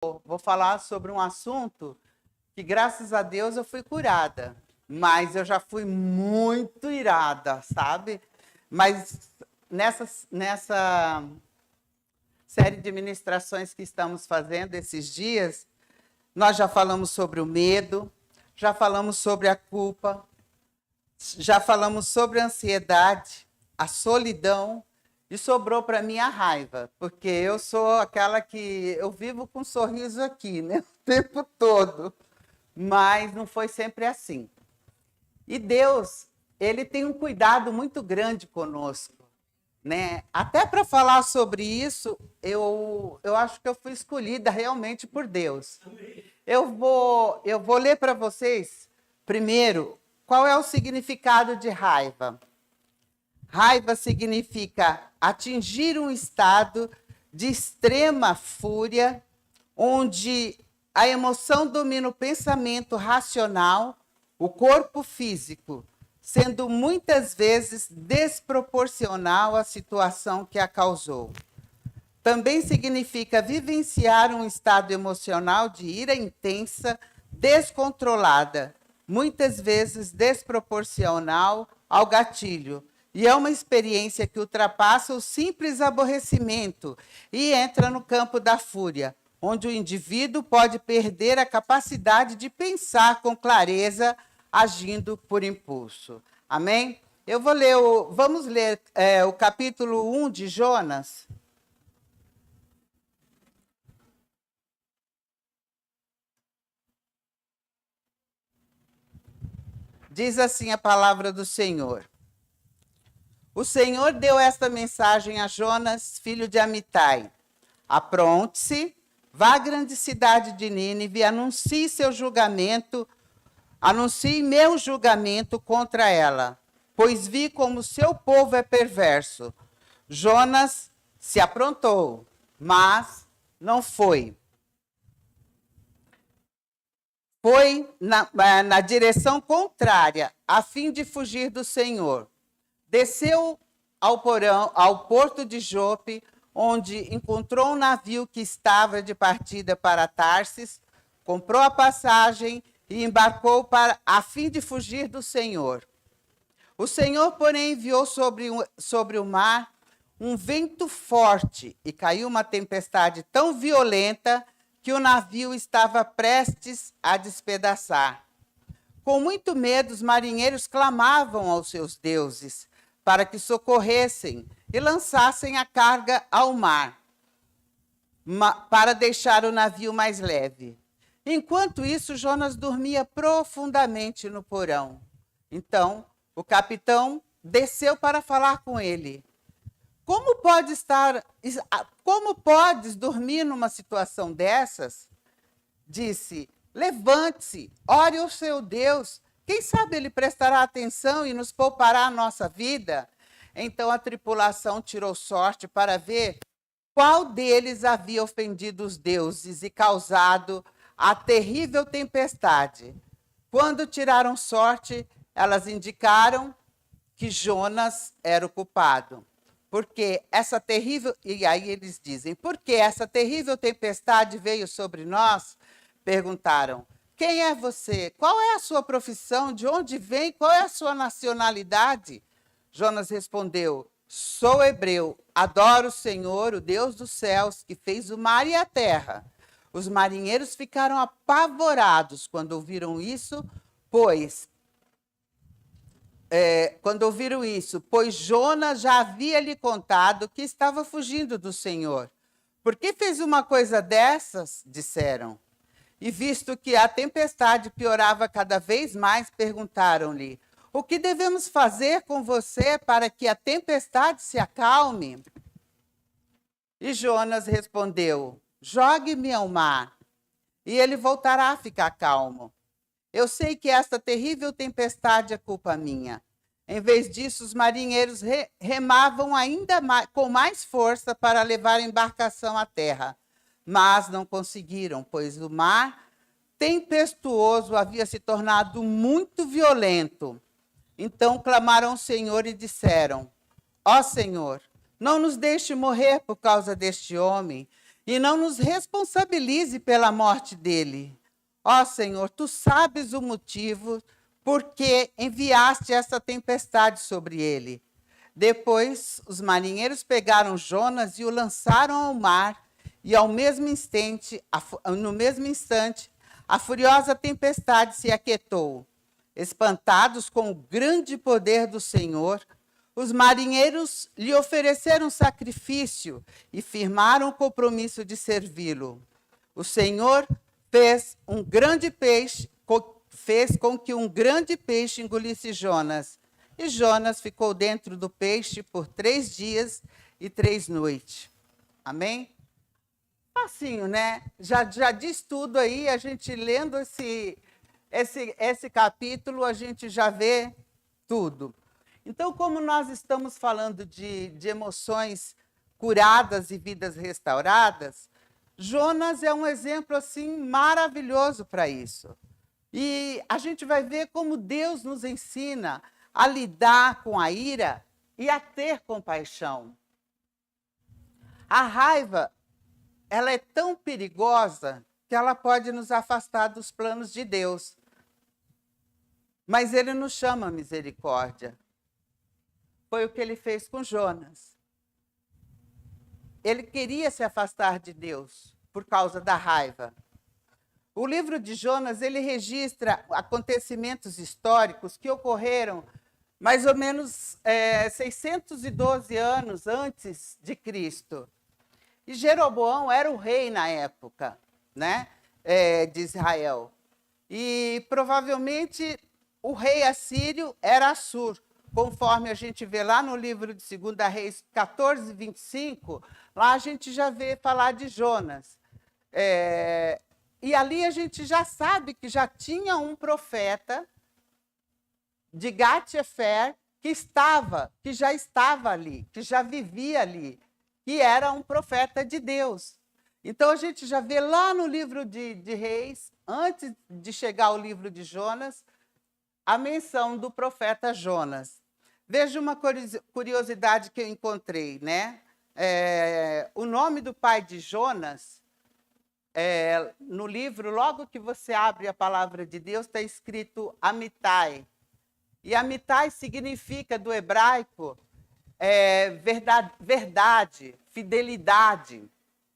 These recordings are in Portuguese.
vou falar sobre um assunto que, graças a Deus, eu fui curada. Mas eu já fui muito irada, sabe? Mas nessa série de ministrações que estamos fazendo esses dias, nós já falamos sobre o medo, já falamos sobre a culpa, já falamos sobre a ansiedade, a solidão, e sobrou para mim a raiva, porque eu sou aquela que eu vivo com um sorriso aqui, né, o tempo todo, mas não foi sempre assim. E Deus, ele tem um cuidado muito grande conosco, né? Até para falar sobre isso, eu acho que eu fui escolhida realmente por Deus. Eu vou ler para vocês, primeiro, qual é o significado de raiva. Raiva significa atingir um estado de extrema fúria, onde a emoção domina o pensamento racional, o corpo físico, sendo muitas vezes desproporcional à situação que a causou. Também significa vivenciar um estado emocional de ira intensa, descontrolada, muitas vezes desproporcional ao gatilho. E é uma experiência que ultrapassa o simples aborrecimento e entra no campo da fúria, onde o indivíduo pode perder a capacidade de pensar com clareza, agindo por impulso. Amém? Vamos ler o capítulo 1 de Jonas. Diz assim a palavra do Senhor. O Senhor deu esta mensagem a Jonas, filho de Amitai. Apronte-se, vá à grande cidade de Nínive, anuncie meu julgamento contra ela, pois vi como seu povo é perverso. Jonas se aprontou, mas não foi. Foi na direção contrária, a fim de fugir do Senhor. Desceu ao porto de Jope, onde encontrou um navio que estava de partida para Tarsis, comprou a passagem e embarcou a fim de fugir do Senhor. O Senhor, porém, enviou sobre o mar um vento forte e caiu uma tempestade tão violenta que o navio estava prestes a despedaçar. Com muito medo, os marinheiros clamavam aos seus deuses para que socorressem e lançassem a carga ao mar, para deixar o navio mais leve. Enquanto isso, Jonas dormia profundamente no porão. Então, o capitão desceu para falar com ele. Como podes dormir numa situação dessas? Disse, levante-se, ore ao seu Deus. Quem sabe ele prestará atenção e nos poupará a nossa vida? Então a tripulação tirou sorte para ver qual deles havia ofendido os deuses e causado a terrível tempestade. Quando tiraram sorte, elas indicaram que Jonas era o culpado. Porque essa terrível, e aí eles dizem, porque essa terrível tempestade veio sobre nós? Perguntaram. Quem é você? Qual é a sua profissão? De onde vem? Qual é a sua nacionalidade? Jonas respondeu, sou hebreu, adoro o Senhor, o Deus dos céus, que fez o mar e a terra. Os marinheiros ficaram apavorados quando ouviram isso, pois Jonas já havia lhe contado que estava fugindo do Senhor. Por que fez uma coisa dessas? Disseram. E visto que a tempestade piorava cada vez mais, perguntaram-lhe, o que devemos fazer com você para que a tempestade se acalme? E Jonas respondeu, jogue-me ao mar, e ele voltará a ficar calmo. Eu sei que esta terrível tempestade é culpa minha. Em vez disso, os marinheiros remavam ainda com mais força para levar a embarcação à terra. Mas não conseguiram, pois o mar tempestuoso havia se tornado muito violento. Então clamaram ao Senhor e disseram, ó Senhor, não nos deixe morrer por causa deste homem, e não nos responsabilize pela morte dele. Ó Senhor, tu sabes o motivo por que enviaste essa tempestade sobre ele. Depois, os marinheiros pegaram Jonas e o lançaram ao mar, e no mesmo instante, a furiosa tempestade se aquietou. Espantados com o grande poder do Senhor, os marinheiros lhe ofereceram sacrifício e firmaram o compromisso de servi-lo. O Senhor fez com que um grande peixe engolisse Jonas. E Jonas ficou dentro do peixe por 3 dias e 3 noites. Amém? Facinho, né? Já diz tudo aí, a gente lendo esse capítulo, a gente já vê tudo. Então, como nós estamos falando de emoções curadas e vidas restauradas, Jonas é um exemplo assim maravilhoso para isso. E a gente vai ver como Deus nos ensina a lidar com a ira e a ter compaixão. A raiva, ela é tão perigosa que ela pode nos afastar dos planos de Deus. Mas ele nos chama a misericórdia. Foi o que ele fez com Jonas. Ele queria se afastar de Deus por causa da raiva. O livro de Jonas, ele registra acontecimentos históricos que ocorreram mais ou menos 612 anos antes de Cristo. E Jeroboão era o rei na época, né, de Israel. E provavelmente o rei assírio era Assur, conforme a gente vê lá no livro de 2 Reis 14, 25, lá a gente já vê falar de Jonas. E ali a gente já sabe que já tinha um profeta de Gat-Hefer que já estava ali, que já vivia ali, que era um profeta de Deus. Então a gente já vê lá no livro de Reis, antes de chegar ao livro de Jonas, a menção do profeta Jonas. Veja uma curiosidade que eu encontrei, né? O nome do pai de Jonas, no livro, logo que você abre a palavra de Deus, está escrito Amitai. E Amitai significa, do hebraico, verdade, fidelidade.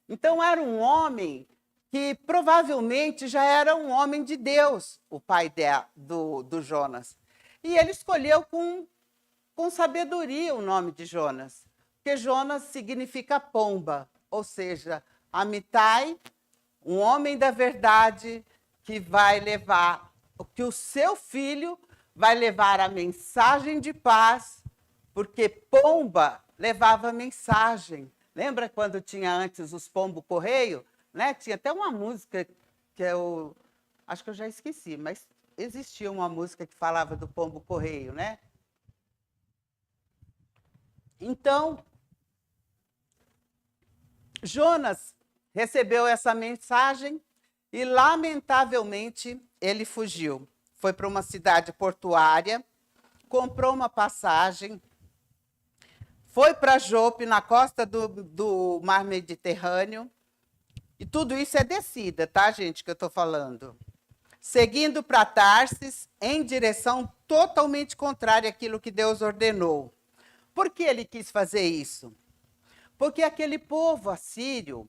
Então, era um homem que provavelmente já era um homem de Deus, o pai do Jonas. E ele escolheu com sabedoria o nome de Jonas, porque Jonas significa pomba, ou seja, Amitai, um homem da verdade que vai levar, que o seu filho vai levar a mensagem de paz, porque pomba levava mensagem. Lembra quando tinha antes os pombo-correio? Né? Tinha até uma música que eu acho que eu já esqueci, mas existia uma música que falava do pombo-correio, né? Então, Jonas recebeu essa mensagem e, lamentavelmente, ele fugiu. Foi para uma cidade portuária, comprou uma passagem, foi para Jope, na costa do Mar Mediterrâneo, e tudo isso é descida, tá, gente, que eu estou falando. Seguindo para Tarsis, em direção totalmente contrária àquilo que Deus ordenou. Por que ele quis fazer isso? Porque aquele povo assírio,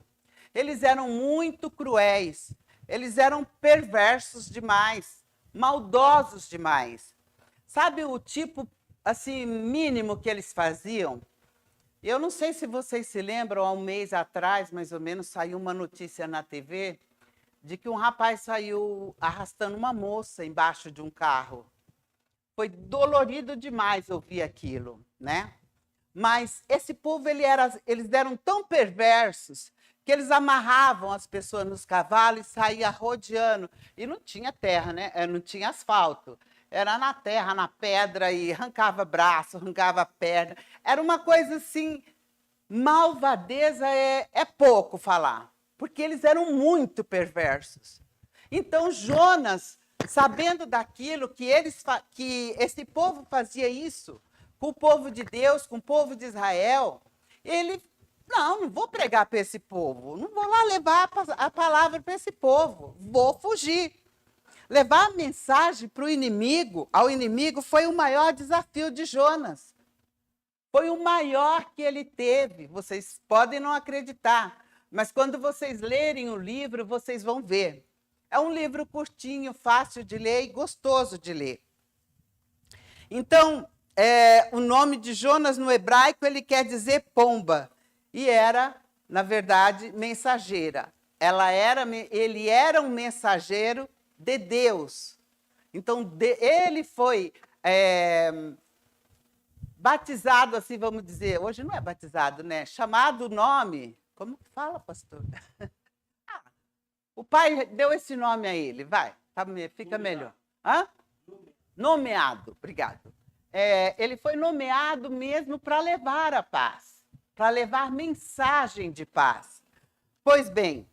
eles eram muito cruéis, eles eram perversos demais, maldosos demais. Sabe o tipo assim mínimo que eles faziam? Eu não sei se vocês se lembram, há um mês atrás, mais ou menos, saiu uma notícia na TV de que um rapaz saiu arrastando uma moça embaixo de um carro. Foi dolorido demais ouvir aquilo, né? Mas esse povo, eles eram tão perversos que eles amarravam as pessoas nos cavalos e saíam rodeando. E não tinha terra, né? Não tinha asfalto. Era na terra, na pedra, e arrancava braço, arrancava perna. Era uma coisa assim, malvadeza é pouco falar, porque eles eram muito perversos. Então Jonas, sabendo daquilo, que esse povo fazia isso com o povo de Deus, com o povo de Israel, ele Não vou pregar para esse povo. Não vou lá levar a palavra para esse povo. Vou fugir. Levar a mensagem para o inimigo, ao inimigo, foi o maior desafio de Jonas. Foi o maior que ele teve. Vocês podem não acreditar, mas quando vocês lerem o livro, vocês vão ver. É um livro curtinho, fácil de ler e gostoso de ler. Então, o nome de Jonas no hebraico, ele quer dizer pomba. E era, na verdade, mensageira. Ele era um mensageiro de Deus. Então, ele foi batizado, assim, vamos dizer. Hoje não é batizado, né? Chamado o nome. Como que fala, pastor? O pai deu esse nome a ele, vai. Fica melhor. Hã? Nomeado, obrigado. Ele foi nomeado mesmo para levar a paz, para levar mensagem de paz. Pois bem,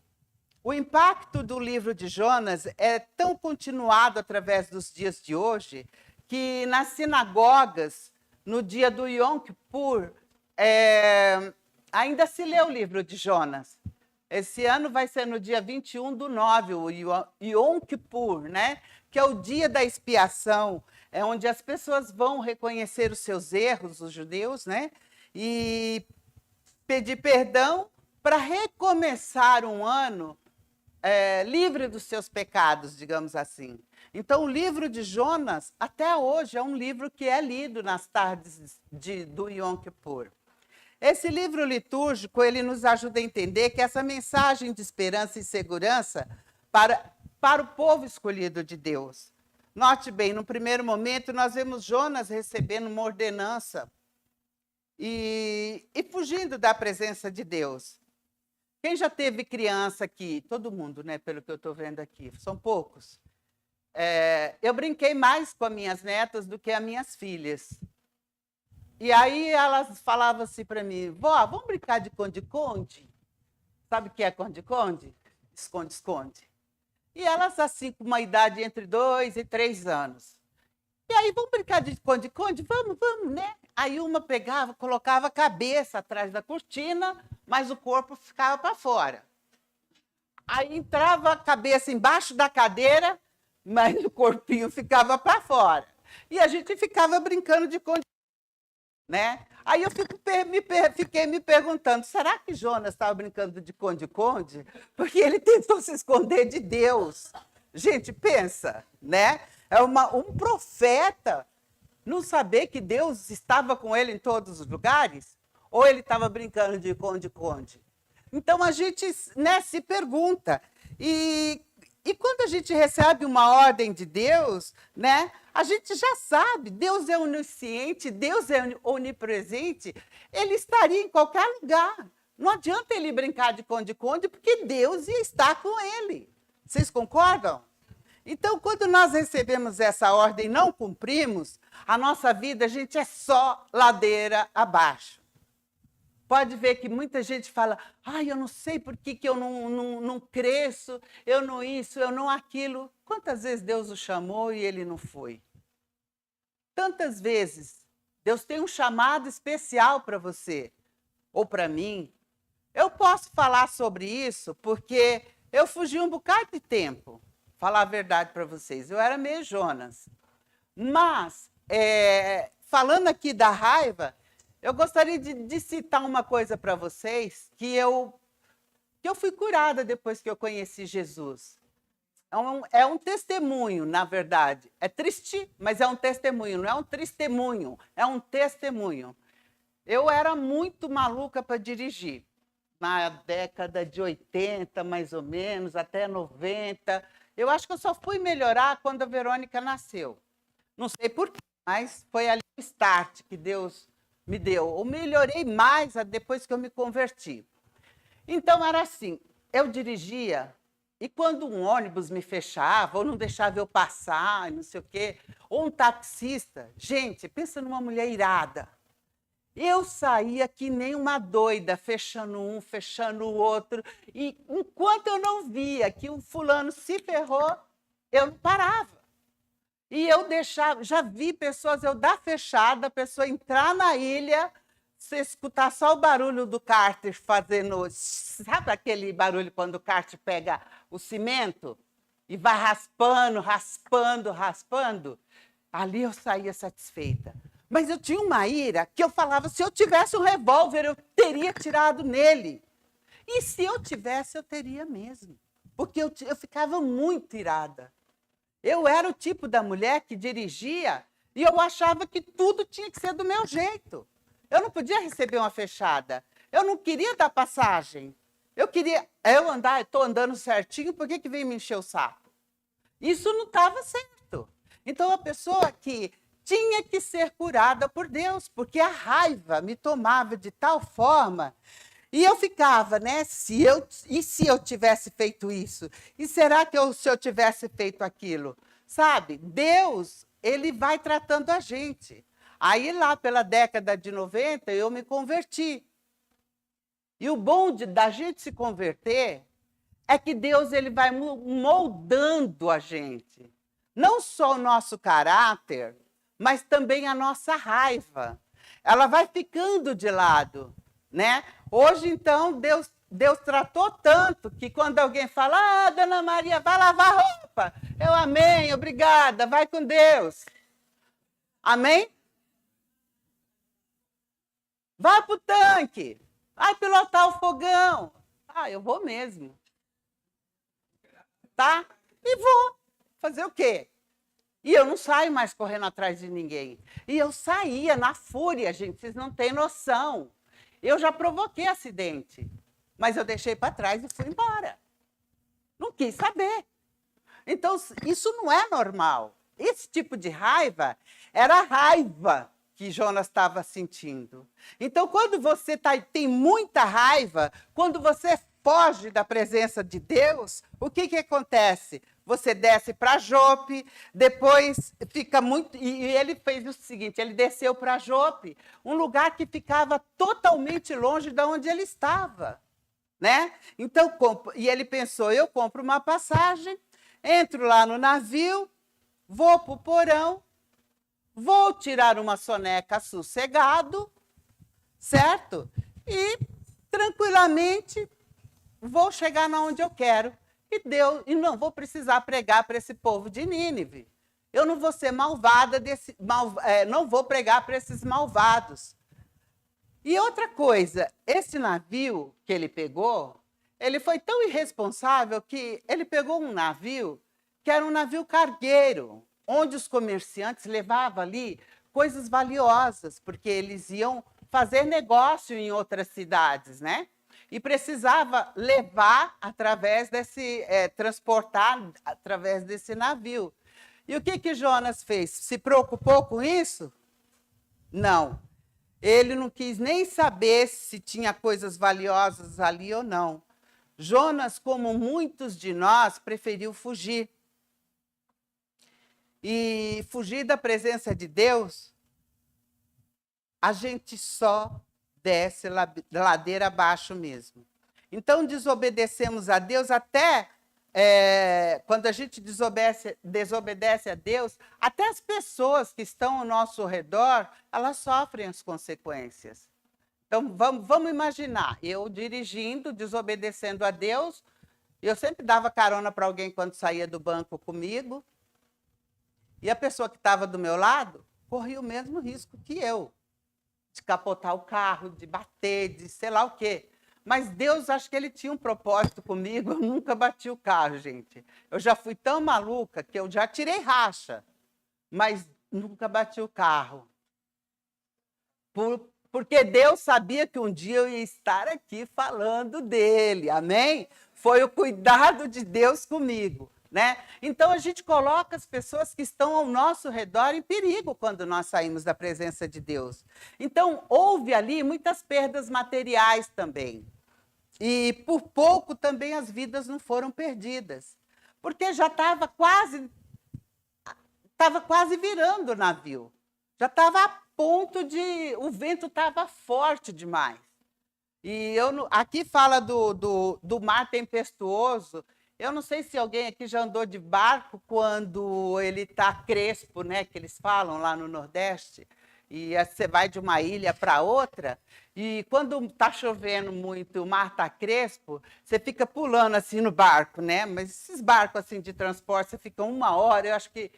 o impacto do livro de Jonas é tão continuado através dos dias de hoje que nas sinagogas, no dia do Yom Kippur, ainda se lê o livro de Jonas. Esse ano vai ser no dia 21/9, o Yom Kippur, né? Que é o dia da expiação, é onde as pessoas vão reconhecer os seus erros, os judeus, né? E pedir perdão para recomeçar um ano livre dos seus pecados, digamos assim. Então, o livro de Jonas, até hoje, é um livro que é lido nas tardes do Yom Kippur. Esse livro litúrgico, ele nos ajuda a entender que essa mensagem de esperança e segurança para o povo escolhido de Deus. Note bem, no primeiro momento, nós vemos Jonas recebendo uma ordenança e fugindo da presença de Deus. Quem já teve criança aqui? Todo mundo, né? Pelo que eu estou vendo aqui. São poucos. Eu brinquei mais com as minhas netas do que as minhas filhas. E aí elas falavam assim para mim, vó, vamos brincar de esconde-esconde? Sabe o que é esconde-esconde? Esconde-esconde. E elas, assim, com uma idade entre 2 e 3 anos. E aí, vamos brincar de esconde-esconde? Vamos, né? Aí uma pegava, colocava a cabeça atrás da cortina, mas o corpo ficava para fora. Aí entrava a cabeça embaixo da cadeira, mas o corpinho ficava para fora. E a gente ficava brincando de esconde-esconde. Né? Aí eu fiquei me perguntando, será que Jonas estava brincando de esconde-esconde? Porque ele tentou se esconder de Deus. Gente, pensa, né? Um profeta não saber que Deus estava com ele em todos os lugares? Ou ele estava brincando de esconde-esconde? Então a gente, né, se pergunta. E quando a gente recebe uma ordem de Deus, né, a gente já sabe, Deus é onisciente, Deus é onipresente, ele estaria em qualquer lugar. Não adianta ele brincar de esconde-esconde, porque Deus ia estar com ele. Vocês concordam? Então, quando nós recebemos essa ordem e não cumprimos, a nossa vida, a gente é só ladeira abaixo. Pode ver que muita gente fala, eu não sei por que eu não cresço, eu não isso, eu não aquilo. Quantas vezes Deus o chamou e ele não foi? Tantas vezes. Deus tem um chamado especial para você, ou para mim. Eu posso falar sobre isso porque eu fugi um bocado de tempo, falar a verdade para vocês. Eu era meio Jonas. Mas, falando aqui da raiva, eu gostaria de citar uma coisa para vocês, que eu fui curada depois que eu conheci Jesus. É um testemunho, na verdade. É triste, mas é um testemunho. Não é um tristemunho, é um testemunho. Eu era muito maluca para dirigir. Na década de 80, mais ou menos, até 90. Eu acho que eu só fui melhorar quando a Verônica nasceu. Não sei porquê, mas foi ali o start que Deus me deu. Eu melhorei mais depois que eu me converti. Então, era assim, eu dirigia, e quando um ônibus me fechava, ou não deixava eu passar, não sei o quê, ou um taxista, gente, pensa numa mulher irada. Eu saía que nem uma doida, fechando um, fechando o outro, e enquanto eu não via que o fulano se ferrou, eu não parava. E eu deixava, já vi pessoas, eu dar fechada, a pessoa entrar na ilha, você escutar só o barulho do cárter fazendo... Sabe aquele barulho quando o cárter pega o cimento e vai raspando, raspando, raspando? Ali eu saía satisfeita. Mas eu tinha uma ira que eu falava, se eu tivesse um revólver, eu teria tirado nele. E se eu tivesse, eu teria mesmo. Porque eu ficava muito irada. Eu era o tipo da mulher que dirigia e eu achava que tudo tinha que ser do meu jeito. Eu não podia receber uma fechada. Eu não queria dar passagem. Eu queria... estou andando certinho, por que vem me encher o saco? Isso não estava certo. Então, a pessoa que tinha que ser curada por Deus, porque a raiva me tomava de tal forma... E eu ficava, né? E se eu tivesse feito isso? E será que se eu tivesse feito aquilo? Sabe? Deus, ele vai tratando a gente. Aí, lá pela década de 90, eu me converti. E o bom da gente se converter é que Deus ele vai moldando a gente. Não só o nosso caráter, mas também a nossa raiva. Ela vai ficando de lado, né? Hoje, então, Deus tratou tanto que quando alguém fala, Dona Maria, vai lavar roupa. Eu, amém, obrigada, vai com Deus. Amém? Vai para o tanque, vai pilotar o fogão. Eu vou mesmo. Tá? E vou. Fazer o quê? E eu não saio mais correndo atrás de ninguém. E eu saía na fúria, gente, vocês não têm noção. Eu já provoquei acidente, mas eu deixei para trás e fui embora. Não quis saber. Então, isso não é normal. Esse tipo de raiva era a raiva que Jonas estava sentindo. Então, quando você tem muita raiva, quando você foge da presença de Deus, o que acontece? Você desce para Jope, depois fica muito... E ele fez o seguinte, ele desceu para Jope, um lugar que ficava totalmente longe de onde ele estava, né? Então, e ele pensou, eu compro uma passagem, entro lá no navio, vou para o porão, vou tirar uma soneca sossegado, certo? E, tranquilamente, vou chegar onde eu quero. E não vou precisar pregar para esse povo de Nínive. Eu não vou ser malvada, não vou pregar para esses malvados. E outra coisa, esse navio que ele pegou, ele foi tão irresponsável que ele pegou um navio que era um navio cargueiro, onde os comerciantes levavam ali coisas valiosas, porque eles iam fazer negócio em outras cidades, né? E precisava levar através transportar através desse navio. E o que Jonas fez? Se preocupou com isso? Não. Ele não quis nem saber se tinha coisas valiosas ali ou não. Jonas, como muitos de nós, preferiu fugir. E fugir da presença de Deus, a gente só desce ladeira abaixo mesmo. Então, desobedecemos a Deus até... quando a gente desobedece a Deus, até as pessoas que estão ao nosso redor, elas sofrem as consequências. Então, vamos imaginar, eu dirigindo, desobedecendo a Deus, eu sempre dava carona para alguém quando saía do banco comigo, e a pessoa que estava do meu lado corria o mesmo risco que eu, de capotar o carro, de bater, de sei lá o quê. Mas Deus, acho que ele tinha um propósito comigo, eu nunca bati o carro, gente. Eu já fui tão maluca que eu já tirei racha, mas nunca bati o carro. Porque Deus sabia que um dia eu ia estar aqui falando dele, amém? Foi o cuidado de Deus comigo, né? Então, a gente coloca as pessoas que estão ao nosso redor em perigo quando nós saímos da presença de Deus. Então, houve ali muitas perdas materiais também. E, por pouco, também as vidas não foram perdidas. Porque já estava quase virando o navio. Já estava a ponto de... O vento estava forte demais. E aqui fala do mar tempestuoso. Eu não sei se alguém aqui já andou de barco quando ele está crespo, né, que eles falam lá no Nordeste. e você vai de uma ilha para outra, e quando está chovendo muito, o mar está crespo, você fica pulando assim no barco, né? Mas esses barcos assim de transporte, você fica 1 hora, eu acho que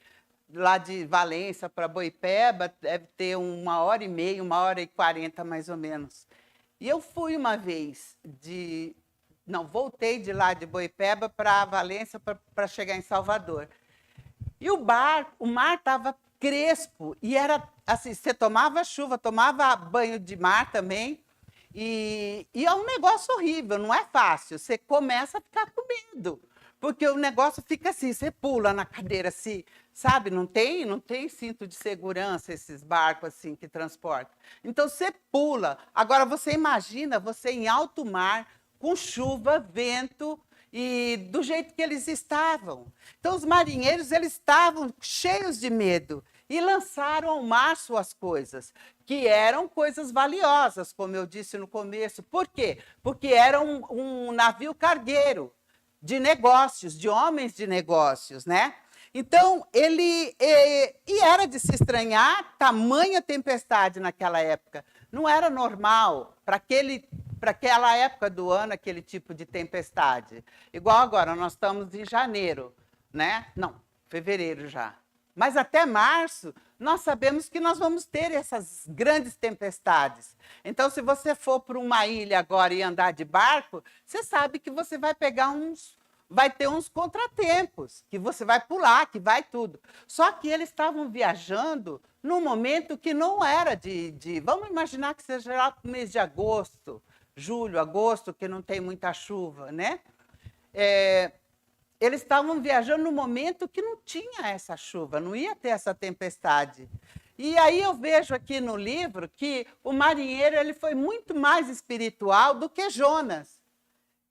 lá de Valência para Boipeba deve ter 1h30, 1h40 mais ou menos. E eu fui uma vez voltei de lá de Boipeba para Valência para chegar em Salvador. E o mar estava crespo e era assim, você tomava chuva, tomava banho de mar também, e é um negócio horrível, não é fácil. Você começa a ficar com medo, porque o negócio fica assim, você pula na cadeira assim, sabe? Não tem cinto de segurança esses barcos assim que transportam. Então você pula. Agora você imagina você em alto mar, com chuva, vento, e do jeito que eles estavam. Então, os marinheiros eles estavam cheios de medo e lançaram ao mar suas coisas, que eram coisas valiosas, como eu disse no começo. Por quê? Porque era um navio cargueiro de negócios, de homens de negócios, né? Então, e era de se estranhar tamanha tempestade naquela época. Não era normal para aquela época do ano, aquele tipo de tempestade. Igual agora, nós estamos em janeiro, né? Não, fevereiro já. Mas até março, nós sabemos que nós vamos ter essas grandes tempestades. Então, se você for para uma ilha agora e andar de barco, você sabe que você vai ter uns contratempos, que você vai pular, que vai tudo. Só que eles estavam viajando num momento que não era vamos imaginar que seja lá no mês de agosto, julho, agosto, que não tem muita chuva, né? Eles estavam viajando no momento que não tinha essa chuva, não ia ter essa tempestade. E aí eu vejo aqui no livro que o marinheiro ele foi muito mais espiritual do que Jonas.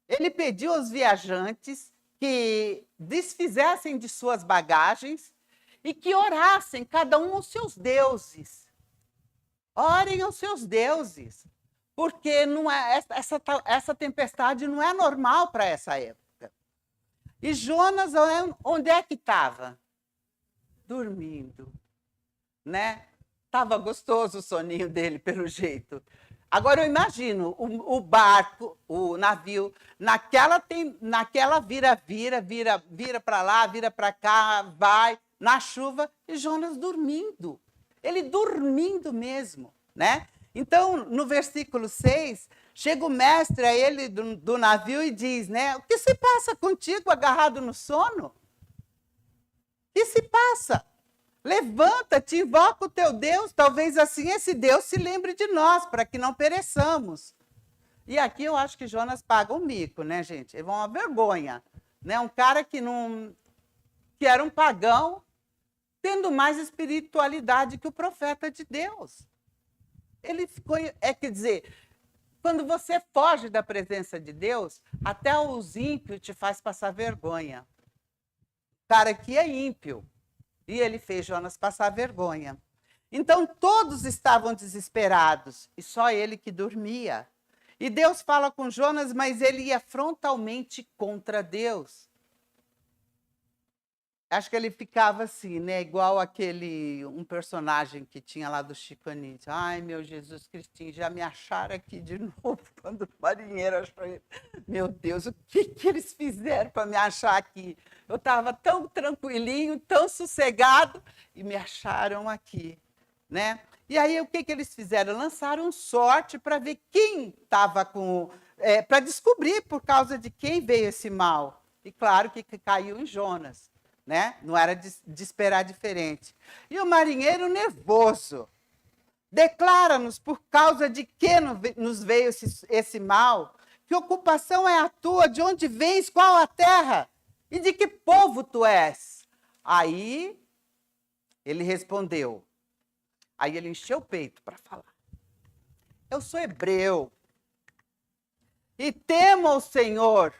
Ele pediu aos viajantes que desfizessem de suas bagagens e que orassem, cada um aos seus deuses. Orem aos seus deuses, porque não é, essa tempestade não é normal para essa época. E Jonas, onde é que estava? Dormindo, né? Estava gostoso o soninho dele, pelo jeito. Agora eu imagino o barco, o navio, naquela vira para lá, vira para cá, vai na chuva, e Jonas dormindo. Ele dormindo mesmo, né? Então, no versículo 6, chega o mestre a ele do navio e diz, né? O que se passa contigo agarrado no sono? O que se passa? Levanta-te, invoca o teu Deus, talvez assim esse Deus se lembre de nós, para que não pereçamos. E aqui eu acho que Jonas paga um mico, né, gente? É uma vergonha, né? Um cara que era um pagão, tendo mais espiritualidade que o profeta de Deus. Ele ficou, quer dizer, quando você foge da presença de Deus, até os ímpios te faz passar vergonha. O cara aqui é ímpio. E ele fez Jonas passar vergonha. Então, todos estavam desesperados, e só ele que dormia. E Deus fala com Jonas, mas ele ia frontalmente contra Deus. Acho que ele ficava assim, né? Igual um personagem que tinha lá do Chico Anísio. Ai, meu Jesus Cristinho, já me acharam aqui de novo, quando o marinheiro achou ele. Meu Deus, o que eles fizeram para me achar aqui? Eu estava tão tranquilinho, tão sossegado, e me acharam aqui, né? E aí, o que eles fizeram? Lançaram sorte para ver quem estava para descobrir por causa de quem veio esse mal. E claro que caiu em Jonas. Né? Não era de esperar diferente. E o marinheiro nervoso, declara-nos por causa de que nos veio esse mal, que ocupação é a tua, de onde vens, qual a terra, e de que povo tu és? Aí ele respondeu, aí ele encheu o peito para falar. Eu sou hebreu, e temo ao Senhor,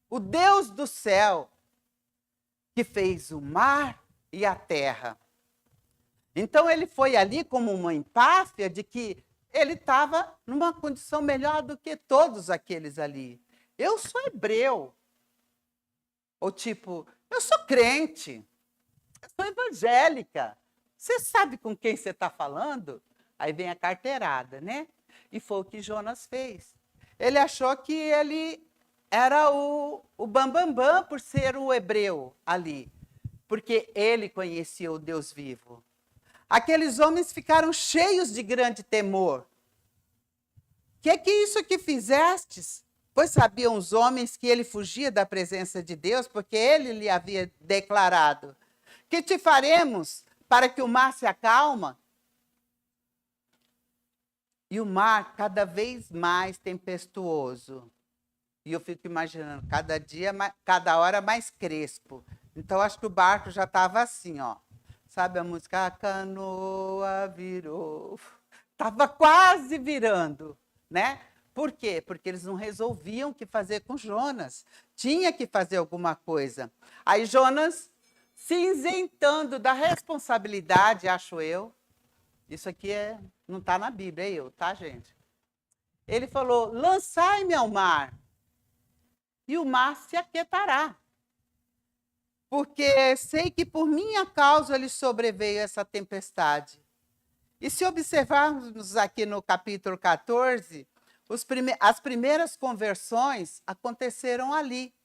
o Deus do céu, que fez o mar e a terra. Então, ele foi ali como uma empáfia de que ele estava numa condição melhor do que todos aqueles ali. Eu sou hebreu. Ou tipo, eu sou crente. Eu sou evangélica. Você sabe com quem você está falando? Aí vem a carteirada, né? E foi o que Jonas fez. Ele achou que ele era o bambambam por ser o hebreu ali, porque ele conhecia o Deus vivo. Aqueles homens ficaram cheios de grande temor. Que é isso que fizestes? Pois sabiam os homens que ele fugia da presença de Deus, porque ele lhe havia declarado: que te faremos para que o mar se acalma? E o mar cada vez mais tempestuoso. E eu fico imaginando, cada dia, cada hora mais crespo. Então, acho que o barco já estava assim, ó. Sabe a música? A canoa virou. Estava quase virando, né? Por quê? Porque eles não resolviam o que fazer com Jonas. Tinha que fazer alguma coisa. Aí Jonas, se isentando da responsabilidade, acho eu. Isso aqui não está na Bíblia, é eu, tá, gente? Ele falou: lançai-me ao mar, e o mar se aquietará. Porque sei que por minha causa lhe sobreveio essa tempestade. E se observarmos aqui no capítulo 14, as primeiras conversões aconteceram ali,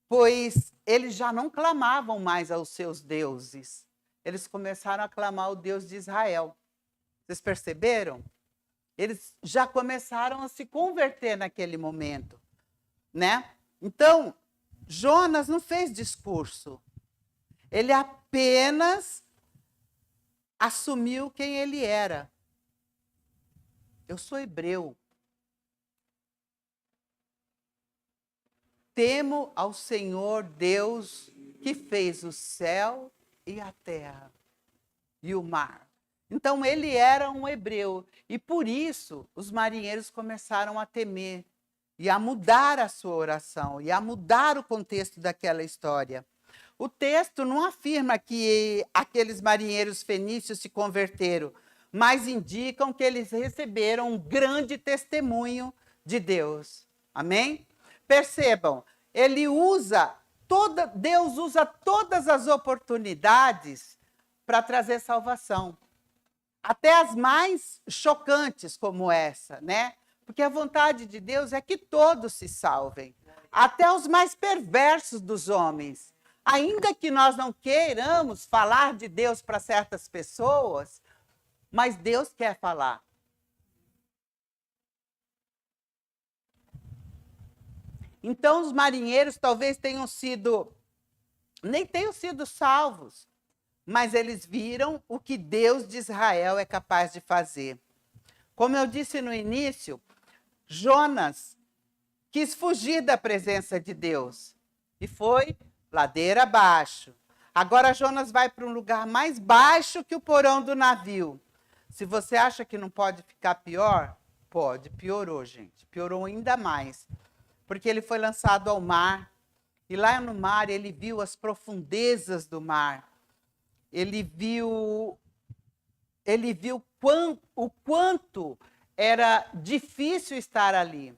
pois eles já não clamavam mais aos seus deuses. Eles começaram a clamar ao Deus de Israel. Vocês perceberam? Eles já começaram a se converter naquele momento, né? Então, Jonas não fez discurso. Ele apenas assumiu quem ele era. Eu sou hebreu. Temo ao Senhor Deus que fez o céu e a terra e o mar. Então ele era um hebreu e por isso os marinheiros começaram a temer e a mudar a sua oração e a mudar o contexto daquela história. O texto não afirma que aqueles marinheiros fenícios se converteram, mas indicam que eles receberam um grande testemunho de Deus. Amém? Percebam, Deus usa todas as oportunidades para trazer salvação. Até as mais chocantes como essa, né? Porque a vontade de Deus é que todos se salvem. Até os mais perversos dos homens. Ainda que nós não queiramos falar de Deus para certas pessoas, mas Deus quer falar. Então, os marinheiros talvez nem tenham sido salvos, mas eles viram o que Deus de Israel é capaz de fazer. Como eu disse no início, Jonas quis fugir da presença de Deus e foi ladeira abaixo. Agora Jonas vai para um lugar mais baixo que o porão do navio. Se você acha que não pode ficar pior, pode. Piorou, gente. Piorou ainda mais. Porque ele foi lançado ao mar. E lá no mar ele viu as profundezas do mar. Ele viu o quanto era difícil estar ali.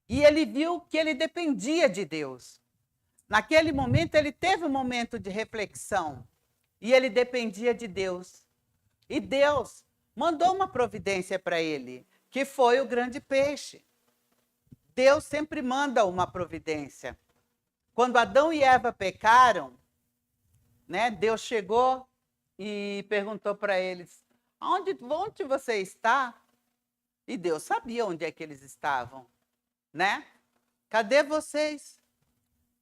E ele viu que ele dependia de Deus. Naquele momento, ele teve um momento de reflexão. E ele dependia de Deus. E Deus mandou uma providência para ele, que foi o grande peixe. Deus sempre manda uma providência. Quando Adão e Eva pecaram, né, Deus chegou e perguntou para eles: onde você está? E Deus sabia onde é que eles estavam, né? Cadê vocês?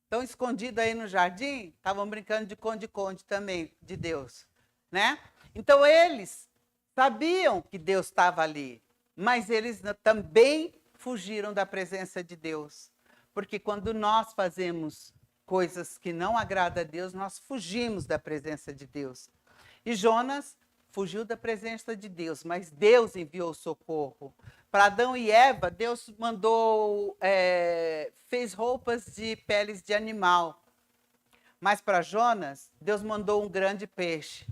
Estão escondidos aí no jardim? Estavam brincando de esconde-esconde também, de Deus, né? Então eles sabiam que Deus estava ali, mas eles também fugiram da presença de Deus. Porque quando nós fazemos coisas que não agradam a Deus, nós fugimos da presença de Deus. E Jonas fugiu da presença de Deus, mas Deus enviou socorro. Para Adão e Eva, Deus fez roupas de peles de animal. Mas para Jonas, Deus mandou um grande peixe.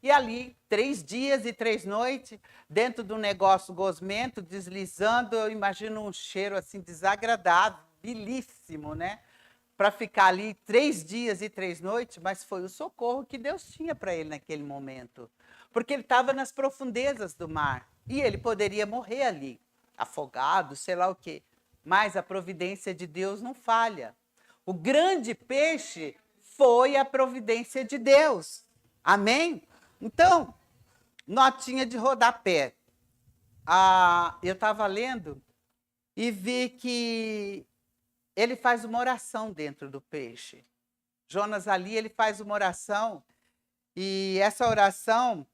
E ali, 3 dias e 3 noites, dentro do negócio gosmento, deslizando, eu imagino um cheiro assim desagradável, bilíssimo, né? para ficar ali 3 dias e 3 noites, mas foi o socorro que Deus tinha para ele naquele momento. Porque ele estava nas profundezas do mar e ele poderia morrer ali, afogado, sei lá o quê. Mas a providência de Deus não falha. O grande peixe foi a providência de Deus. Amém? Então, notinha de rodapé. Eu estava lendo e vi que ele faz uma oração dentro do peixe. Jonas ali, ele faz uma oração, e essa oração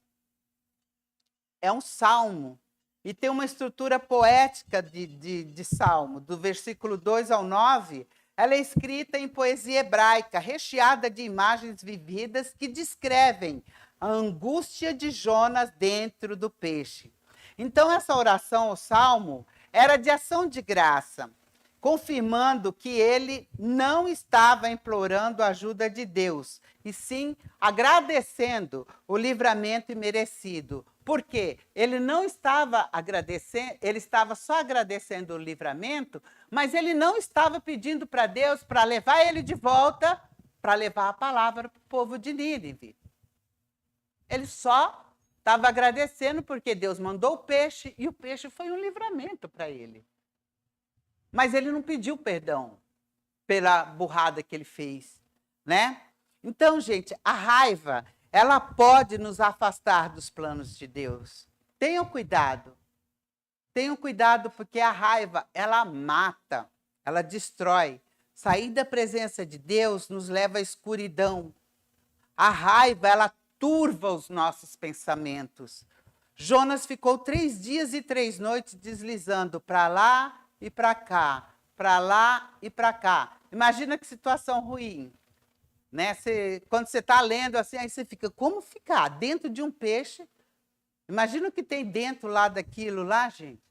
é um salmo, e tem uma estrutura poética de salmo, do versículo 2 ao 9, ela é escrita em poesia hebraica, recheada de imagens vividas que descrevem a angústia de Jonas dentro do peixe. Então, essa oração, o salmo, era de ação de graça, confirmando que ele não estava implorando a ajuda de Deus, e sim agradecendo o livramento imerecido. Por quê? Ele não estava agradecendo, ele estava só agradecendo o livramento, mas ele não estava pedindo para Deus para levar ele de volta, para levar a palavra para o povo de Nínive. Ele só estava agradecendo porque Deus mandou o peixe, e o peixe foi um livramento para ele. Mas ele não pediu perdão pela burrada que ele fez, né? Então, gente, a raiva, ela pode nos afastar dos planos de Deus. Tenham cuidado. Tenham cuidado, porque a raiva, ela mata, ela destrói. Sair da presença de Deus nos leva à escuridão. A raiva, ela turva os nossos pensamentos. Jonas ficou 3 dias e 3 noites deslizando para lá e para cá, para lá e para cá. Imagina que situação ruim, né? Quando você está lendo assim, aí você fica, como ficar dentro de um peixe? Imagina o que tem dentro lá daquilo lá, gente.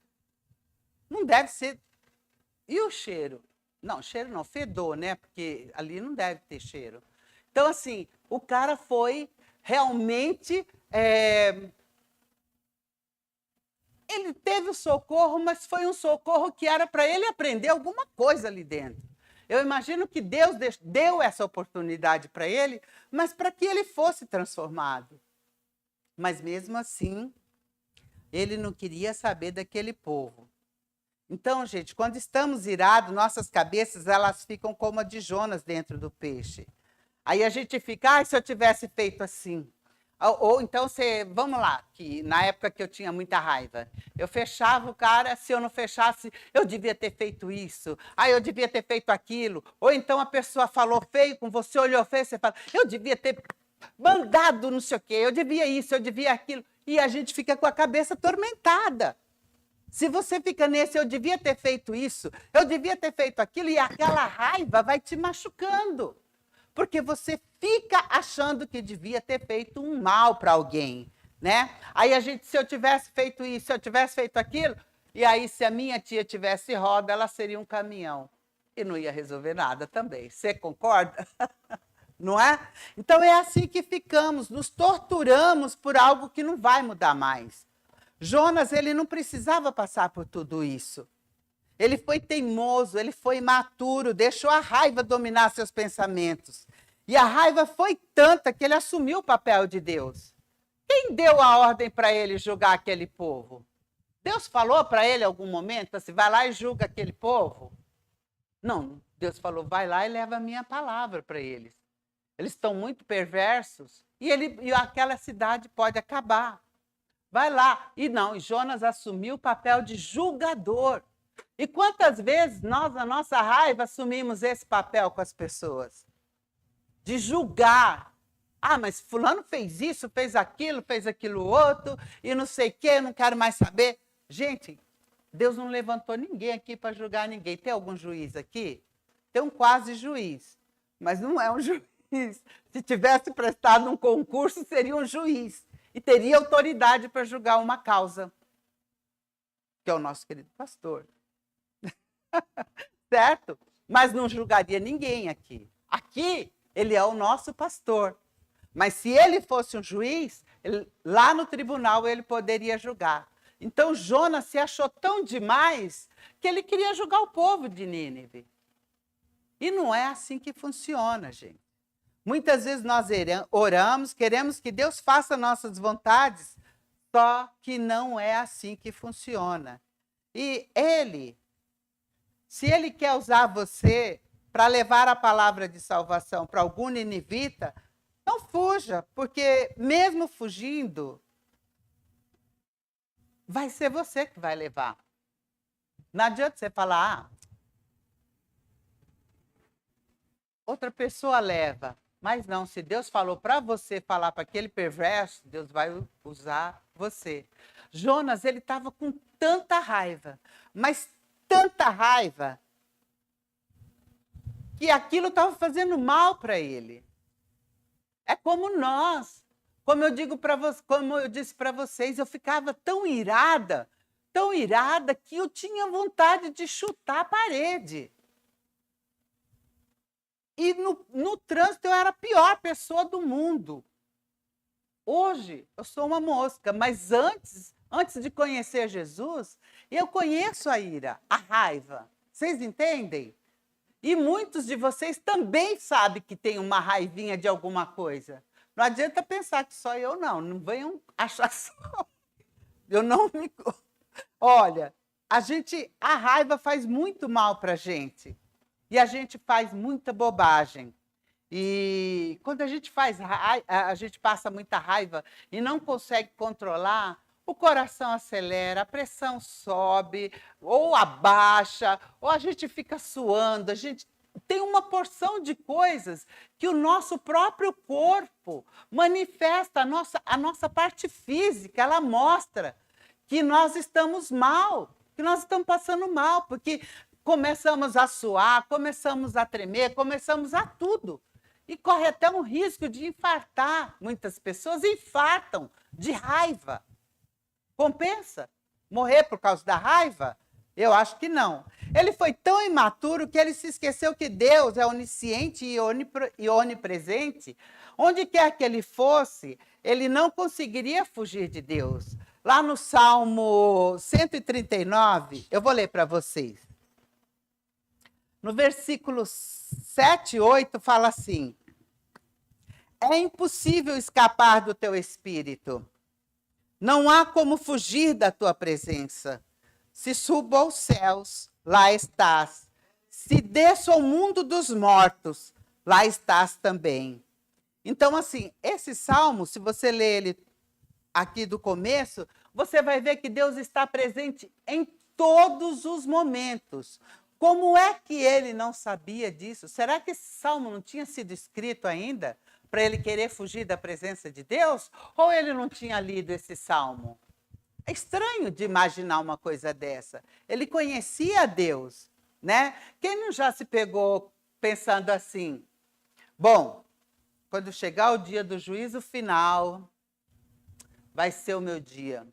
Não deve ser... E o cheiro? Não, cheiro não, fedor, né? Porque ali não deve ter cheiro. Então, assim, o cara foi realmente... Ele teve o socorro, mas foi um socorro que era para ele aprender alguma coisa ali dentro. Eu imagino que Deus deu essa oportunidade para ele, mas para que ele fosse transformado. Mas mesmo assim, ele não queria saber daquele povo. Então, gente, quando estamos irados, nossas cabeças elas ficam como a de Jonas dentro do peixe. Aí a gente fica, se eu tivesse feito assim... Ou então, vamos lá, que na época que eu tinha muita raiva, eu fechava o cara, se eu não fechasse, eu devia ter feito isso, eu devia ter feito aquilo. Ou então a pessoa falou feio com você, olhou feio, você fala, eu devia ter mandado não sei o quê, eu devia isso, eu devia aquilo. E a gente fica com a cabeça atormentada. Se você fica nesse, eu devia ter feito isso, eu devia ter feito aquilo, e aquela raiva vai te machucando. Porque você fica achando que devia ter feito um mal para alguém, né? Aí se eu tivesse feito isso, se eu tivesse feito aquilo, e aí se a minha tia tivesse roda, ela seria um caminhão. E não ia resolver nada também. Você concorda? Não é? Então é assim que ficamos, nos torturamos por algo que não vai mudar mais. Jonas, ele não precisava passar por tudo isso. Ele foi teimoso, ele foi imaturo, deixou a raiva dominar seus pensamentos. E a raiva foi tanta que ele assumiu o papel de Deus. Quem deu a ordem para ele julgar aquele povo? Deus falou para ele em algum momento, assim, vai lá e julga aquele povo? Não, Deus falou, vai lá e leva a minha palavra para eles. Eles estão muito perversos e aquela cidade pode acabar. Vai lá. E Jonas assumiu o papel de julgador. E quantas vezes nós, na nossa raiva, assumimos esse papel com as pessoas? De julgar. Mas fulano fez isso, fez aquilo outro, e não sei o quê, não quero mais saber. Gente, Deus não levantou ninguém aqui para julgar ninguém. Tem algum juiz aqui? Tem um quase juiz, mas não é um juiz. Se tivesse prestado um concurso, seria um juiz. E teria autoridade para julgar uma causa. Que é o nosso querido pastor. Certo? Mas não julgaria ninguém aqui. Aqui, ele é o nosso pastor. Mas se ele fosse um juiz, lá no tribunal ele poderia julgar. Então Jonas se achou tão demais que ele queria julgar o povo de Nínive. E não é assim que funciona, gente. Muitas vezes nós oramos, queremos que Deus faça nossas vontades, só que não é assim que funciona. E se ele quer usar você para levar a palavra de salvação para algum ninivita, não fuja, porque mesmo fugindo, vai ser você que vai levar. Não adianta você falar, outra pessoa leva. Mas não, se Deus falou para você falar para aquele perverso, Deus vai usar você. Jonas, ele estava com tanta raiva, mas tanta raiva, que aquilo estava fazendo mal para ele. É como nós. Como eu disse para vocês, eu ficava tão irada, que eu tinha vontade de chutar a parede. E no trânsito eu era a pior pessoa do mundo. Hoje eu sou uma mosca, mas antes de conhecer Jesus, eu conheço a ira, a raiva. Vocês entendem? E muitos de vocês também sabem que tem uma raivinha de alguma coisa. Não adianta pensar que só eu não venham achar só. Eu não me... Olha, a raiva faz muito mal para a gente. E a gente faz muita bobagem. E quando a gente passa muita raiva e não consegue controlar, o coração acelera, a pressão sobe, ou abaixa, ou a gente fica suando, a gente tem uma porção de coisas que o nosso próprio corpo manifesta, a nossa parte física, ela mostra que nós estamos mal, que nós estamos passando mal, porque começamos a suar, começamos a tremer, começamos a tudo. E corre até um risco de infartar. Muitas pessoas infartam de raiva. Compensa morrer por causa da raiva? Eu acho que não. Ele foi tão imaturo que ele se esqueceu que Deus é onisciente e onipresente. Onde quer que ele fosse, ele não conseguiria fugir de Deus. Lá no Salmo 139, eu vou ler para vocês. No versículo 7 e 8 fala assim: é impossível escapar do teu espírito. Não há como fugir da tua presença. Se subo aos céus, lá estás. Se desço ao mundo dos mortos, lá estás também. Então, assim, esse salmo, se você ler ele aqui do começo, você vai ver que Deus está presente em todos os momentos. Como é que ele não sabia disso? Será que esse salmo não tinha sido escrito ainda para ele querer fugir da presença de Deus? Ou ele não tinha lido esse salmo? É estranho de imaginar uma coisa dessa. Ele conhecia Deus, né? Quem não já se pegou pensando assim? Bom, quando chegar o dia do juízo final, vai ser o meu dia.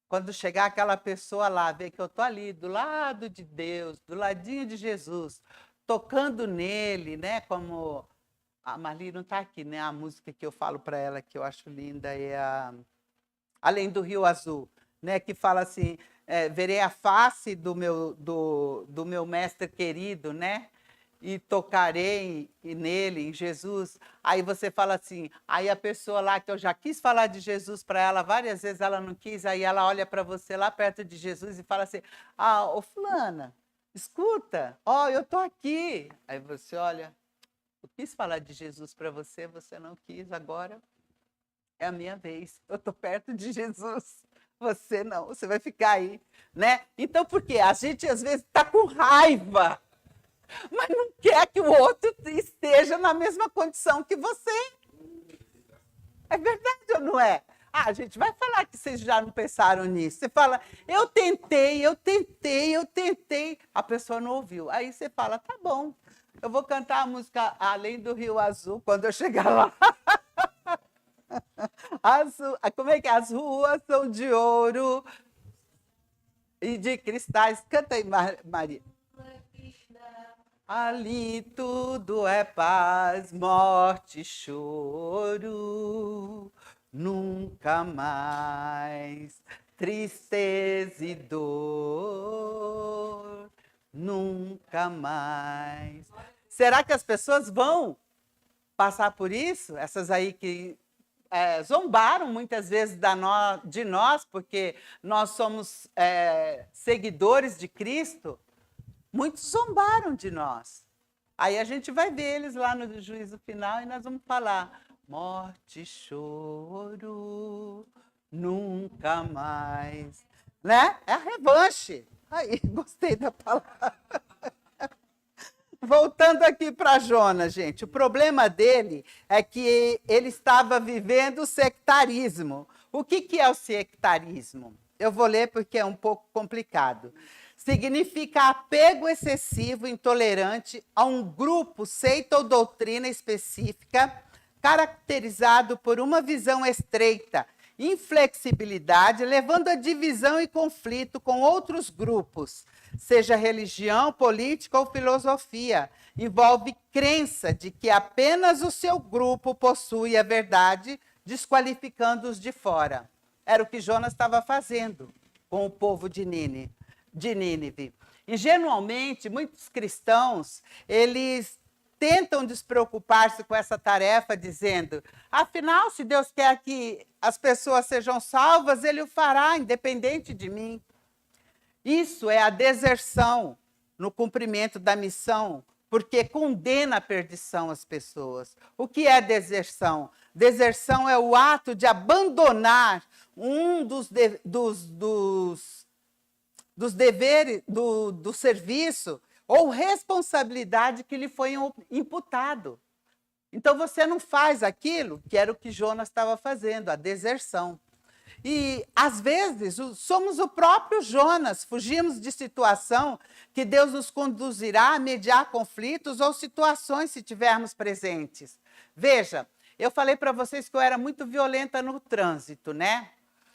Quando chegar aquela pessoa lá, ver que eu estou ali, do lado de Deus, do ladinho de Jesus, tocando nele, né? Como a Marli não está aqui, né? A música que eu falo para ela, que eu acho linda, é Além do Rio Azul, né? Que fala assim, verei a face do meu mestre querido, né? E tocarei nele, em Jesus. Aí você fala assim, aí a pessoa lá que eu já quis falar de Jesus para ela várias vezes, ela não quis, aí ela olha para você lá perto de Jesus e fala assim, ô fulana, escuta, eu tô aqui. Aí você olha, eu quis falar de Jesus para você, você não quis, agora é a minha vez, eu tô perto de Jesus. Você não, você vai ficar aí, né? Então, por quê? A gente às vezes está com raiva, mas não quer que o outro esteja na mesma condição que você. É verdade ou não é? A gente vai falar que vocês já não pensaram nisso. Você fala, eu tentei. A pessoa não ouviu. Aí você fala, tá bom, eu vou cantar a música Além do Rio Azul quando eu chegar lá. Como é que é? As ruas são de ouro e de cristais. Canta aí, Maria. Ali tudo é paz, morte, choro, nunca mais tristeza e dor, nunca mais Será que as pessoas vão passar por isso? Essas aí que zombaram muitas vezes de nós, porque nós somos seguidores de Cristo. Muitos zombaram de nós. Aí a gente vai ver eles lá no juízo final e nós vamos falar: morte, choro, nunca mais. Né? É a revanche. Aí, gostei da palavra. Voltando aqui para Jonas, gente, o problema dele é que ele estava vivendo o sectarismo. O que é o sectarismo? Eu vou ler porque é um pouco complicado. Significa apego excessivo, intolerante a um grupo, seita ou doutrina específica, caracterizado por uma visão estreita, inflexibilidade, levando a divisão e conflito com outros grupos, seja religião, política ou filosofia. Envolve crença de que apenas o seu grupo possui a verdade, desqualificando os de fora. Era o que Jonas estava fazendo com o povo de Nínive. Ingenuamente, muitos cristãos, eles tentam despreocupar-se com essa tarefa, dizendo: afinal, se Deus quer que as pessoas sejam salvas, Ele o fará, independente de mim. Isso é a deserção no cumprimento da missão, porque condena a perdição às pessoas. O que é deserção? Deserção é o ato de abandonar um dos deveres do serviço ou responsabilidade que lhe foi imputado. Então, você não faz aquilo que era o que Jonas estava fazendo, a deserção. E, às vezes, somos o próprio Jonas, fugimos de situação que Deus nos conduzirá a mediar conflitos ou situações se tivermos presentes. Veja, eu falei para vocês que eu era muito violenta no trânsito, né?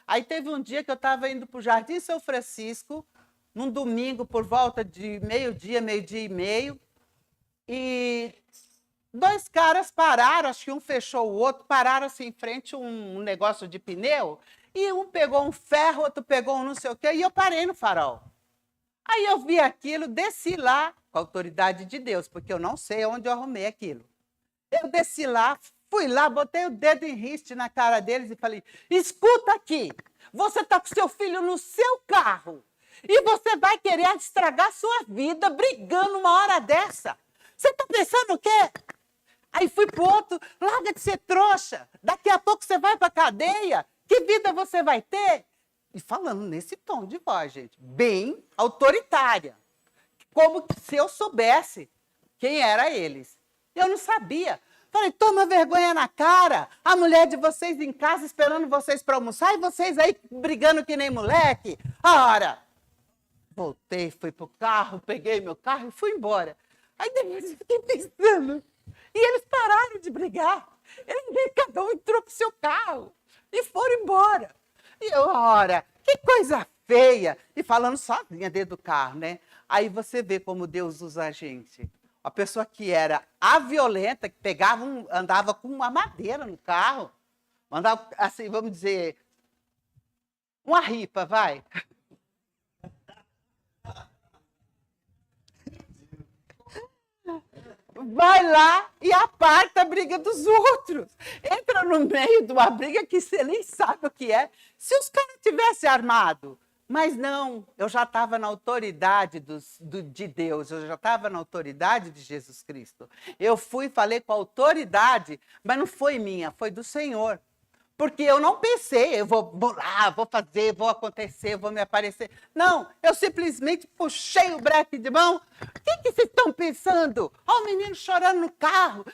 Aí teve um dia que eu estava indo para o Jardim São Francisco, num domingo, por volta de meio-dia, meio-dia e meio, e dois caras pararam, acho que um fechou o outro, pararam assim em frente a um negócio de pneu, e um pegou um ferro, outro pegou um não sei o quê, e eu parei no farol. Aí eu vi aquilo, desci lá, com a autoridade de Deus, porque eu não sei onde eu arrumei aquilo. Eu desci lá, fui lá, botei o dedo em riste na cara deles e falei: escuta aqui, você está com seu filho no seu carro e você vai querer estragar sua vida brigando uma hora dessa. Você está pensando o quê? Aí fui para o outro: larga de ser trouxa, daqui a pouco você vai para a cadeia, que vida você vai ter? E falando nesse tom de voz, gente, bem autoritária, como se eu soubesse quem era eles. Eu não sabia. Falei: toma vergonha na cara, a mulher de vocês em casa esperando vocês para almoçar e vocês aí brigando que nem moleque. Ora, voltei, fui pro carro, peguei meu carro e fui embora. Aí depois eu fiquei pensando, e eles pararam de brigar. Cada um entrou pro seu carro e foram embora. E eu, ora, que coisa feia. E falando sozinha dentro do carro, né? Aí você vê como Deus usa a gente. A pessoa que era a violenta, que pegava andava com uma madeira no carro, andava assim, vamos dizer, uma ripa, vai. Vai lá e aparta a briga dos outros. Entra no meio de uma briga que você nem sabe o que é. Se os caras tivessem armado. Mas não, eu já estava na autoridade de Deus, eu já estava na autoridade de Jesus Cristo. Eu fui e falei com a autoridade, mas não foi minha, foi do Senhor. Porque eu não pensei, eu vou lá, vou fazer, vou acontecer, vou me aparecer. Não, eu simplesmente puxei o breque de mão. O que vocês estão pensando? Olha o menino chorando no carro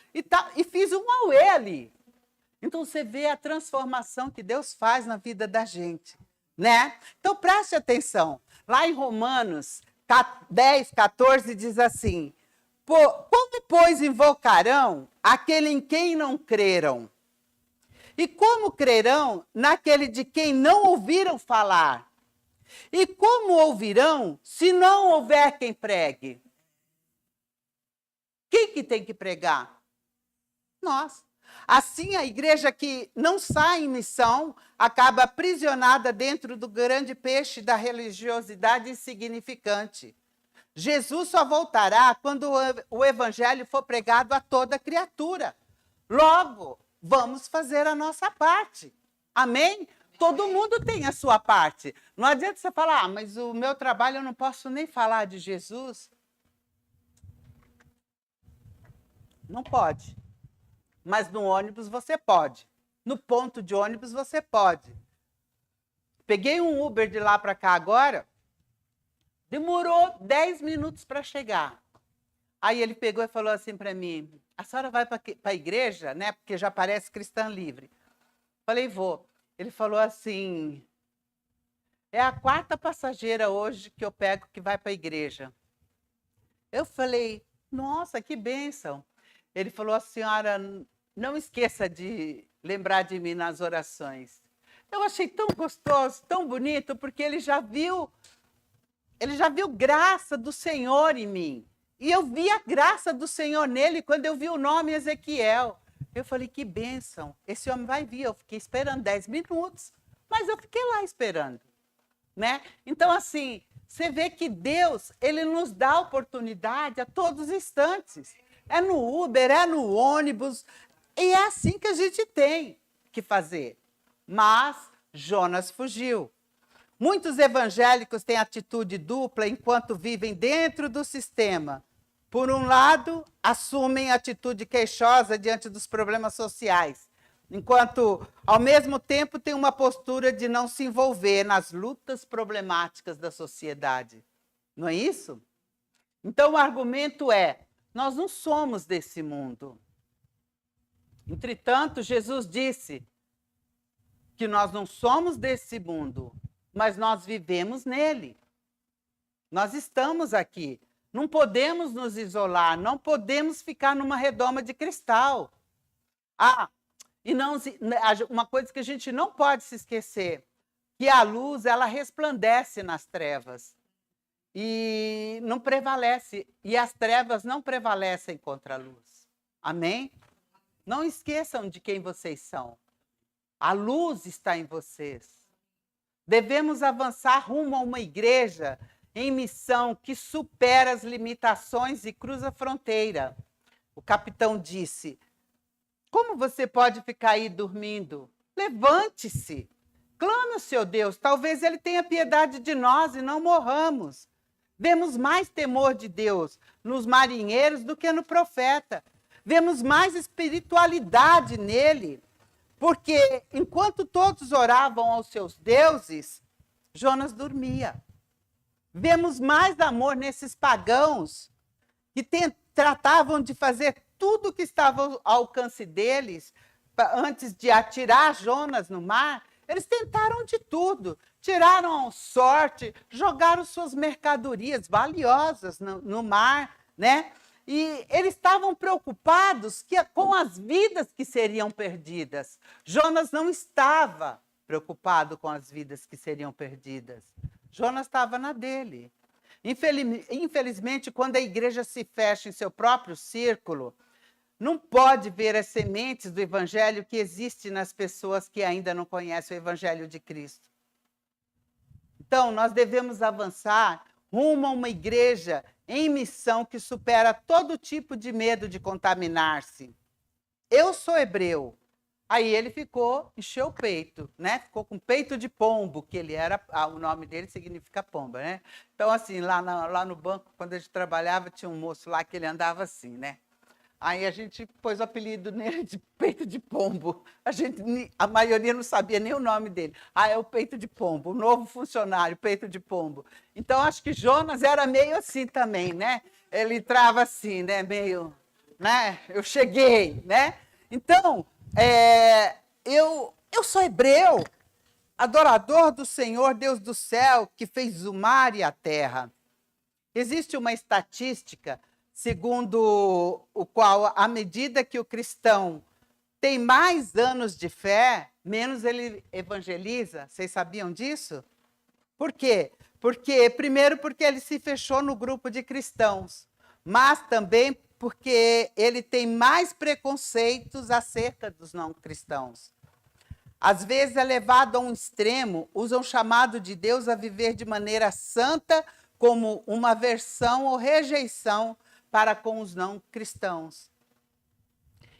e fiz um auê ali. Então você vê a transformação que Deus faz na vida da gente. Né? Então, preste atenção. Lá em Romanos 10, 14, diz assim: como, pois, invocarão aquele em quem não creram? E como crerão naquele de quem não ouviram falar? E como ouvirão se não houver quem pregue? Quem que tem que pregar? Nós. Assim, a igreja que não sai em missão acaba aprisionada dentro do grande peixe da religiosidade insignificante. Jesus só voltará quando o evangelho for pregado a toda criatura. Logo, vamos fazer a nossa parte. Amém? Todo mundo tem a sua parte. Não adianta você falar, mas o meu trabalho eu não posso nem falar de Jesus. Não pode. Mas no ônibus você pode. No ponto de ônibus você pode. Peguei um Uber de lá para cá agora, demorou 10 minutos para chegar. Aí ele pegou e falou assim para mim, a senhora vai para a igreja, né? Porque já parece cristã livre. Falei, vou. Ele falou assim, é a 4ª passageira hoje que eu pego que vai para a igreja. Eu falei, nossa, que bênção. Ele falou, a senhora não esqueça de lembrar de mim nas orações. Eu achei tão gostoso, tão bonito, porque ele já viu graça do Senhor em mim. E eu vi a graça do Senhor nele quando eu vi o nome Ezequiel. Eu falei, que bênção, esse homem vai vir. Eu fiquei esperando 10 minutos, mas eu fiquei lá esperando. Né? Então, assim, você vê que Deus, ele nos dá oportunidade a todos os instantes. É no Uber, é no ônibus, e é assim que a gente tem que fazer. Mas Jonas fugiu. Muitos evangélicos têm atitude dupla enquanto vivem dentro do sistema. Por um lado, assumem atitude queixosa diante dos problemas sociais, enquanto, ao mesmo tempo, têm uma postura de não se envolver nas lutas problemáticas da sociedade. Não é isso? Então, o argumento é, nós não somos desse mundo. Entretanto, Jesus disse que nós não somos desse mundo, mas nós vivemos nele. Nós estamos aqui. Não podemos nos isolar, não podemos ficar numa redoma de cristal. E não, uma coisa que a gente não pode se esquecer, que a luz, ela resplandece nas trevas. E não prevalece, e as trevas não prevalecem contra a luz. Amém? Não esqueçam de quem vocês são. A luz está em vocês. Devemos avançar rumo a uma igreja em missão que supera as limitações e cruza a fronteira. O capitão disse, como você pode ficar aí dormindo? Levante-se, clame ao seu Deus, talvez ele tenha piedade de nós e não morramos. Vemos mais temor de Deus nos marinheiros do que no profeta. Vemos mais espiritualidade nele, porque enquanto todos oravam aos seus deuses, Jonas dormia. Vemos mais amor nesses pagãos que tratavam de fazer tudo o que estava ao alcance deles antes de atirar Jonas no mar. Eles tentaram de tudo, tiraram sorte, jogaram suas mercadorias valiosas no mar, né? E eles estavam preocupados com as vidas que seriam perdidas. Jonas não estava preocupado com as vidas que seriam perdidas. Jonas estava na dele. Infelizmente, quando a igreja se fecha em seu próprio círculo, não pode ver as sementes do evangelho que existe nas pessoas que ainda não conhecem o evangelho de Cristo. Então, nós devemos avançar rumo a uma igreja em missão que supera todo tipo de medo de contaminar-se. Eu sou hebreu. Aí ele encheu o peito, né? Ficou com peito de pombo, que ele era, o nome dele significa pomba, né? Então, assim, lá no banco, quando a gente trabalhava, tinha um moço lá que ele andava assim, né? Aí a gente pôs o apelido nele de peito de pombo. A maioria não sabia nem o nome dele. É o peito de pombo, o novo funcionário, peito de pombo. Então, acho que Jonas era meio assim também, né? Ele entrava assim, né? Meio, né? Eu cheguei, né? Então, eu sou hebreu, adorador do Senhor, Deus do céu, que fez o mar e a terra. Existe uma estatística segundo o qual, à medida que o cristão tem mais anos de fé, menos ele evangeliza. Vocês sabiam disso? Por quê? Primeiro, porque ele se fechou no grupo de cristãos, mas também porque ele tem mais preconceitos acerca dos não cristãos. Às vezes é levado a um extremo, usam o chamado de Deus a viver de maneira santa, como uma aversão ou rejeição para com os não cristãos.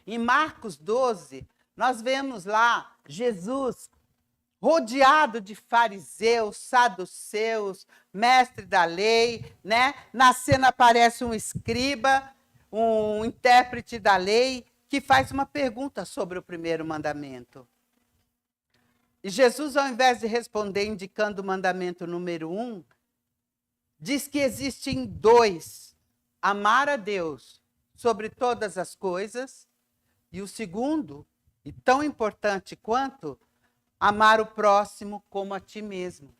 Em Marcos 12, nós vemos lá Jesus rodeado de fariseus, saduceus, mestre da lei, né? Na cena aparece um escriba, um intérprete da lei, que faz uma pergunta sobre o primeiro mandamento. E Jesus, ao invés de responder indicando o mandamento número 1, diz que existem 2: amar a Deus sobre todas as coisas, e o segundo, e tão importante quanto, amar o próximo como a ti mesmo.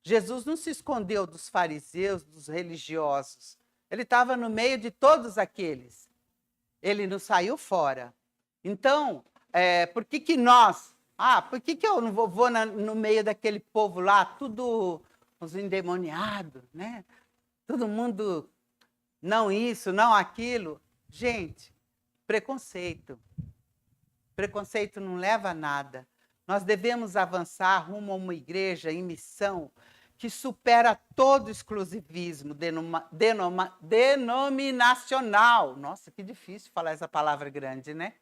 Jesus não se escondeu dos fariseus, dos religiosos. Ele estava no meio de todos aqueles. Ele não saiu fora. Então, por que nós... por que eu não vou no meio daquele povo lá, tudo os endemoniados, né? Todo mundo, não isso, não aquilo. Gente, preconceito. Preconceito não leva a nada. Nós devemos avançar rumo a uma igreja em missão que supera todo exclusivismo denominacional. Nossa, que difícil falar essa palavra grande, né?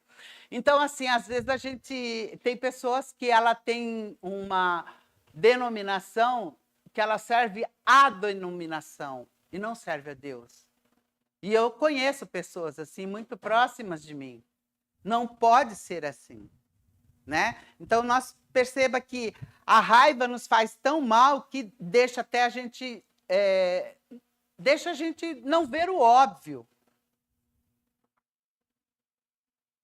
Então, assim, às vezes a gente tem pessoas que ela tem uma denominação que ela serve à denominação e não serve a Deus. E eu conheço pessoas assim, muito próximas de mim. Não pode ser assim, né? Então, nós perceba que a raiva nos faz tão mal que deixa até a gente não ver o óbvio.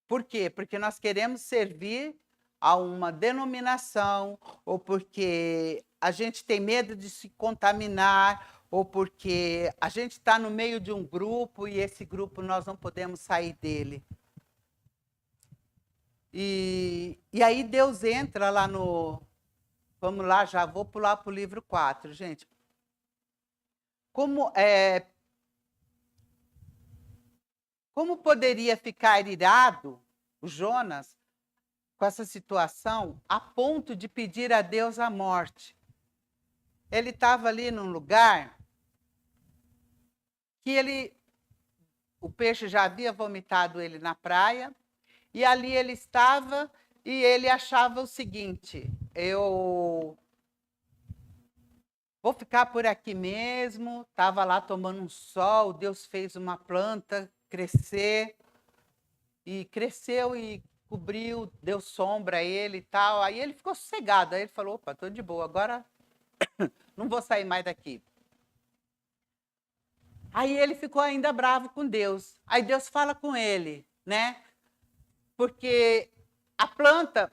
Por quê? Porque nós queremos servir a uma denominação, ou porque a gente tem medo de se contaminar, ou porque a gente está no meio de um grupo e esse grupo nós não podemos sair dele. E aí Deus entra lá no... Vamos lá, já vou pular para o livro 4, gente. Como poderia ficar irado o Jonas com essa situação a ponto de pedir a Deus a morte? Ele estava ali num lugar que o peixe já havia vomitado ele na praia, e ali ele estava e ele achava o seguinte: eu vou ficar por aqui mesmo. Estava lá tomando um sol, Deus fez uma planta crescer, e cresceu e cobriu, deu sombra a ele e tal. Aí ele ficou sossegado, aí ele falou: opa, estou de boa, agora não vou sair mais daqui. Aí ele ficou ainda bravo com Deus. Aí Deus fala com ele, né? Porque a planta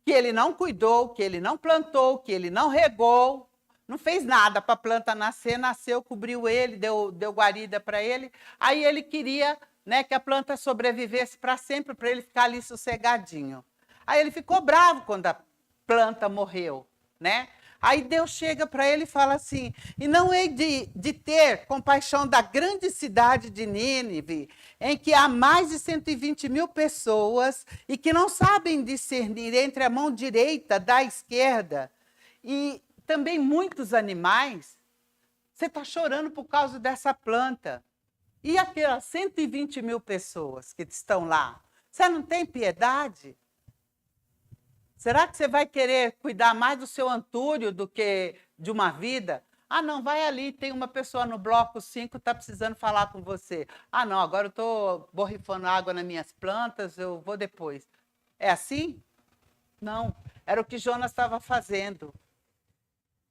que ele não cuidou, que ele não plantou, que ele não regou, não fez nada para a planta nascer, nasceu, cobriu ele, deu guarida para ele. Aí ele queria, né, que a planta sobrevivesse para sempre, para ele ficar ali sossegadinho. Aí ele ficou bravo quando a planta morreu, né? Aí Deus chega para ele e fala assim: e não hei de ter compaixão da grande cidade de Nínive, em que há mais de 120 mil pessoas e que não sabem discernir entre a mão direita da esquerda, e também muitos animais? Você está chorando por causa dessa planta. E aquelas 120 mil pessoas que estão lá? Você não tem piedade? Será que você vai querer cuidar mais do seu antúrio do que de uma vida? Ah, não, vai ali, tem uma pessoa no bloco 5 que está precisando falar com você. Ah, não, agora eu estou borrifando água nas minhas plantas, eu vou depois. É assim? Não, era o que Jonas estava fazendo.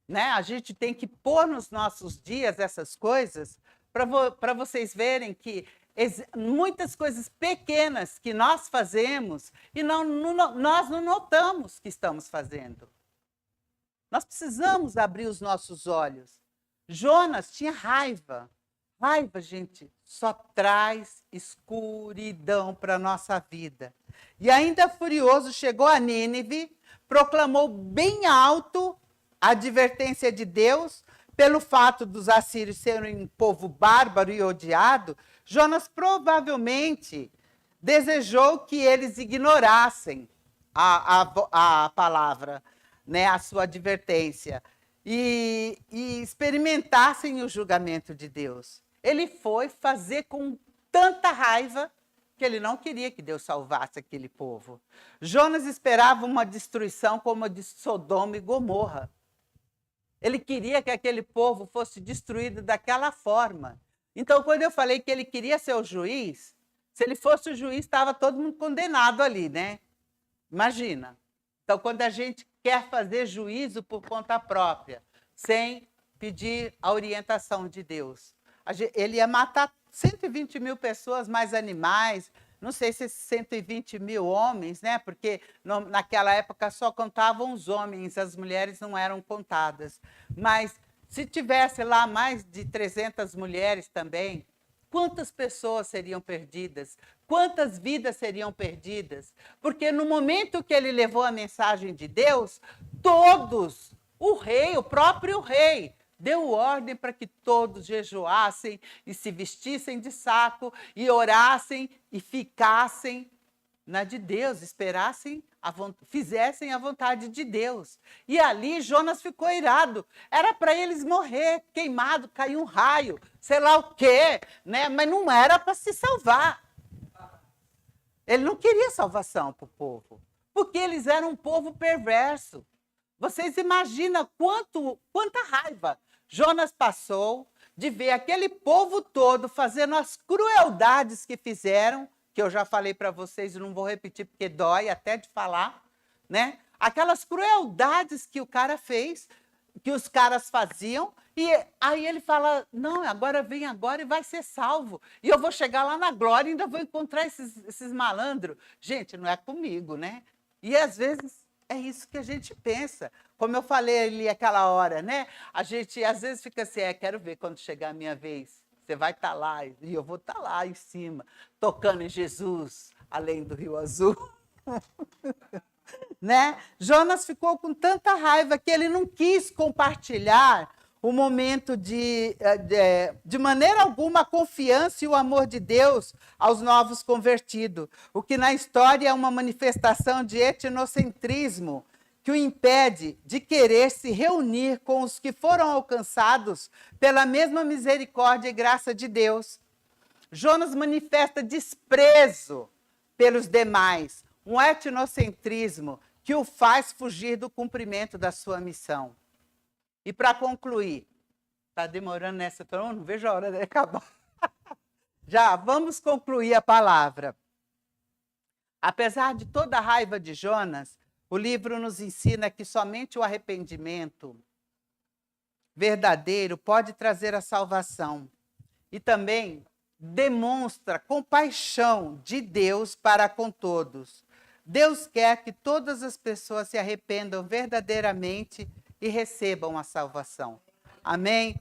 Né? A gente tem que pôr nos nossos dias essas coisas para vocês verem que muitas coisas pequenas que nós fazemos e nós não notamos que estamos fazendo. Nós precisamos abrir os nossos olhos. Jonas tinha raiva. Raiva, gente, só traz escuridão para a nossa vida. E ainda furioso, chegou a Nínive, proclamou bem alto a advertência de Deus. Pelo fato dos assírios serem um povo bárbaro e odiado, Jonas provavelmente desejou que eles ignorassem a palavra, né, a sua advertência. e experimentassem o julgamento de Deus. Ele foi fazer com tanta raiva que ele não queria que Deus salvasse aquele povo. Jonas esperava uma destruição como a de Sodoma e Gomorra. Ele queria que aquele povo fosse destruído daquela forma. Então, quando eu falei que ele queria ser o juiz, se ele fosse o juiz, estava todo mundo condenado ali, né? Imagina. Então, quando a gente quer fazer juízo por conta própria, sem pedir a orientação de Deus, ele ia matar 120 mil pessoas, mais animais, não sei se 120 mil homens, né? Porque naquela época só contavam os homens, as mulheres não eram contadas. Mas se tivesse lá mais de 300 mulheres também, quantas pessoas seriam perdidas? Quantas vidas seriam perdidas? Porque no momento que ele levou a mensagem de Deus, todos, o próprio rei, deu ordem para que todos jejuassem e se vestissem de saco e orassem e ficassem na de Deus, fizessem a vontade de Deus. E ali Jonas ficou irado. Era para eles morrer, queimado, cair um raio, sei lá o quê, né? Mas não era para se salvar. Ele não queria salvação para o povo, porque eles eram um povo perverso. Vocês imaginam quanta raiva Jonas passou de ver aquele povo todo fazendo as crueldades que fizeram, que eu já falei para vocês e não vou repetir porque dói até de falar, né? Aquelas crueldades que o cara fez, que os caras faziam, e aí ele fala, não, agora vem agora e vai ser salvo. E eu vou chegar lá na glória e ainda vou encontrar esses malandros. Gente, não é comigo, né? E às vezes é isso que a gente pensa. Como eu falei ali aquela hora, né? A gente às vezes fica assim, quero ver quando chegar a minha vez. Você vai estar lá e eu vou estar lá em cima, tocando em Jesus, além do Rio Azul. Né? Jonas ficou com tanta raiva que ele não quis compartilhar o momento de maneira alguma, a confiança e o amor de Deus aos novos convertidos, o que na história é uma manifestação de etnocentrismo que o impede de querer se reunir com os que foram alcançados pela mesma misericórdia e graça de Deus. Jonas manifesta desprezo pelos demais, um etnocentrismo que o faz fugir do cumprimento da sua missão. E para concluir, está demorando nessa, então não vejo a hora de acabar. Já, vamos concluir a palavra. Apesar de toda a raiva de Jonas, o livro nos ensina que somente o arrependimento verdadeiro pode trazer a salvação. E também demonstra compaixão de Deus para com todos. Deus quer que todas as pessoas se arrependam verdadeiramente e recebam a salvação. Amém?